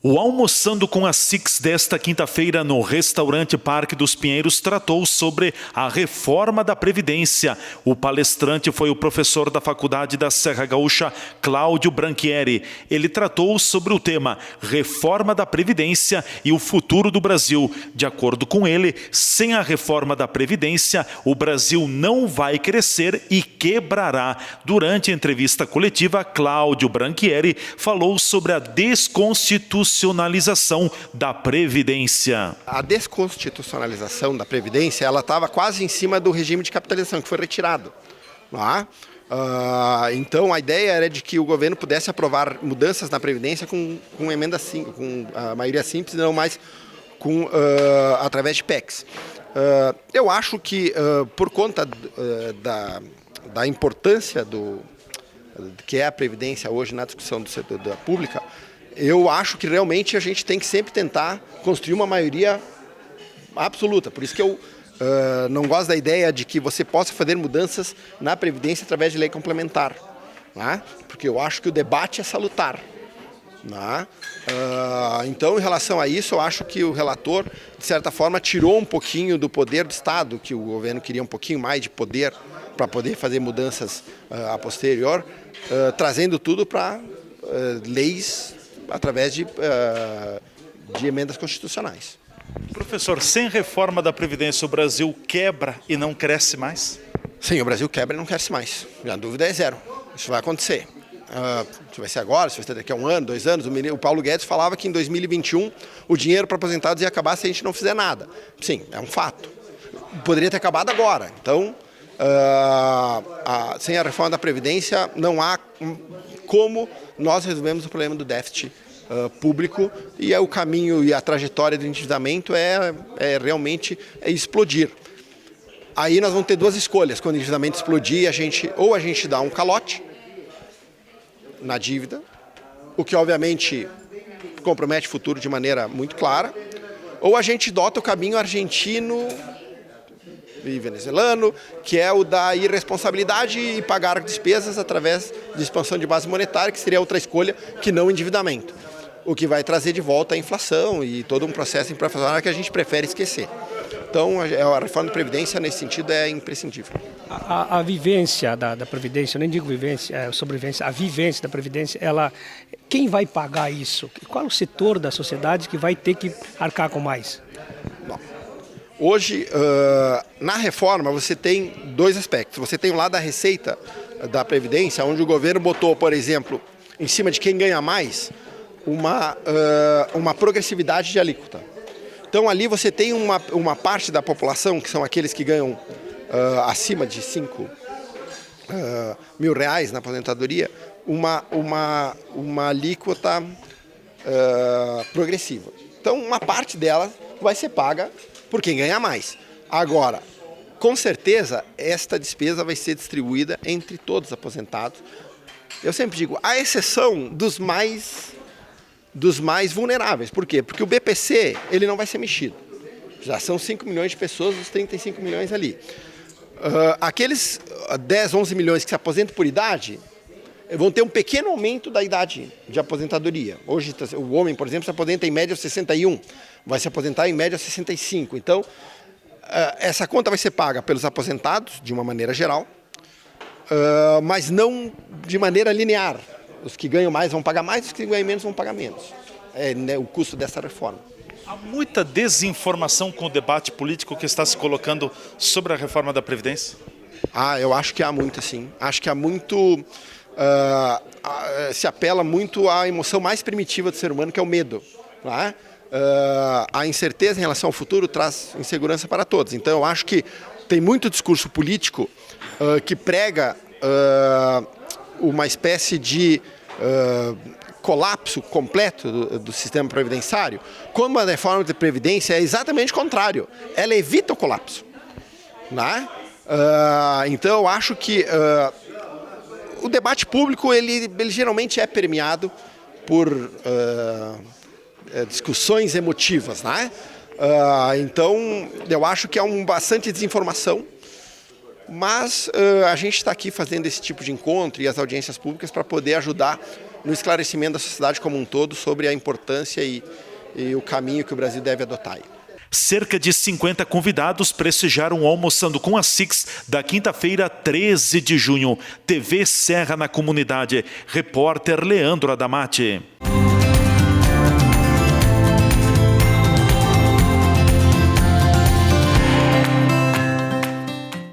O Almoçando com a Six desta quinta-feira no restaurante Parque dos Pinheiros tratou sobre a reforma da Previdência. O palestrante foi o professor da Faculdade da Serra Gaúcha, Cláudio Branchieri. Ele tratou sobre o tema Reforma da Previdência e o futuro do Brasil. De acordo com ele, sem a reforma da Previdência, o Brasil não vai crescer e quebrará. Durante a entrevista coletiva, Cláudio Branchieri falou sobre a desconstitucionalização da Previdência. A desconstitucionalização da Previdência, ela estava quase em cima do regime de capitalização, que foi retirado. Então, a ideia era de que o governo pudesse aprovar mudanças na Previdência com emenda simples, com a maioria simples, não mais através de PECs. Eu acho que, por conta da importância que é a Previdência hoje na discussão do setor da pública, eu acho que realmente a gente tem que sempre tentar construir uma maioria absoluta. Por isso que eu não gosto da ideia de que você possa fazer mudanças na Previdência através de lei complementar. Porque eu acho que o debate é salutar. Então, em relação a isso, eu acho que o relator, de certa forma, tirou um pouquinho do poder do Estado, que o governo queria um pouquinho mais de poder para poder fazer mudanças a posterior, trazendo tudo para leis através de emendas constitucionais. Professor, sem reforma da Previdência, o Brasil quebra e não cresce mais? Sim, o Brasil quebra e não cresce mais. A dúvida é zero. Isso vai acontecer. Se vai ser agora, se vai ser daqui a 1 ano, 2 anos. O Paulo Guedes falava que em 2021 o dinheiro para aposentados ia acabar se a gente não fizer nada. Sim, é um fato. Poderia ter acabado agora. Então, sem a reforma da Previdência, não há como nós resolvemos o problema do déficit público, e o caminho e a trajetória do endividamento realmente explodir. Aí nós vamos ter duas escolhas. Quando o endividamento explodir, ou a gente dá um calote na dívida, o que obviamente compromete o futuro de maneira muito clara, ou a gente dota o caminho argentino e venezuelano, que é o da irresponsabilidade e pagar despesas através de expansão de base monetária, que seria outra escolha que não endividamento, o que vai trazer de volta a inflação e todo um processo inflacionário que a gente prefere esquecer. Então, a reforma da Previdência, nesse sentido, é imprescindível. A vivência da Previdência, eu nem digo vivência, sobrevivência, a vivência da Previdência, quem vai pagar isso? Qual é o setor da sociedade que vai ter que arcar com mais? Bom, hoje, na reforma, você tem dois aspectos. Você tem o lado da receita da Previdência, onde o governo botou, por exemplo, em cima de quem ganha mais, uma progressividade de alíquota. Então, ali você tem uma parte da população, que são aqueles que ganham acima de 5 mil reais na aposentadoria, uma alíquota progressiva. Então, uma parte dela vai ser paga por quem ganha mais. Agora, com certeza, esta despesa vai ser distribuída entre todos os aposentados. Eu sempre digo, à exceção dos mais vulneráveis. Por quê? Porque o BPC ele não vai ser mexido. Já são 5 milhões de pessoas dos 35 milhões ali. Aqueles 10, 11 milhões que se aposentam por idade vão ter um pequeno aumento da idade de aposentadoria. Hoje o homem, por exemplo, se aposenta em média aos 61, vai se aposentar em média aos 65. Então, essa conta vai ser paga pelos aposentados, de uma maneira geral, mas não de maneira linear. Os que ganham mais vão pagar mais, os que ganham menos vão pagar menos. É o custo dessa reforma. Há muita desinformação com o debate político que está se colocando sobre a reforma da Previdência? Eu acho que há muito, sim. Acho que há muito... se apela muito à emoção mais primitiva do ser humano, que é o medo. A incerteza em relação ao futuro traz insegurança para todos. Então, eu acho que tem muito discurso político que prega uma espécie de colapso completo do sistema previdenciário, como a reforma da Previdência é exatamente o contrário. Ela evita o colapso. Então, eu acho que o debate público ele geralmente é permeado por discussões emotivas. Então, eu acho que há bastante desinformação, mas a gente está aqui fazendo esse tipo de encontro e as audiências públicas para poder ajudar no esclarecimento da sociedade como um todo sobre a importância e o caminho que o Brasil deve adotar. Cerca de 50 convidados prestigiaram o Almoçando com a SIX da quinta-feira, 13 de junho. TV Serra na Comunidade. Repórter Leandro Adamati.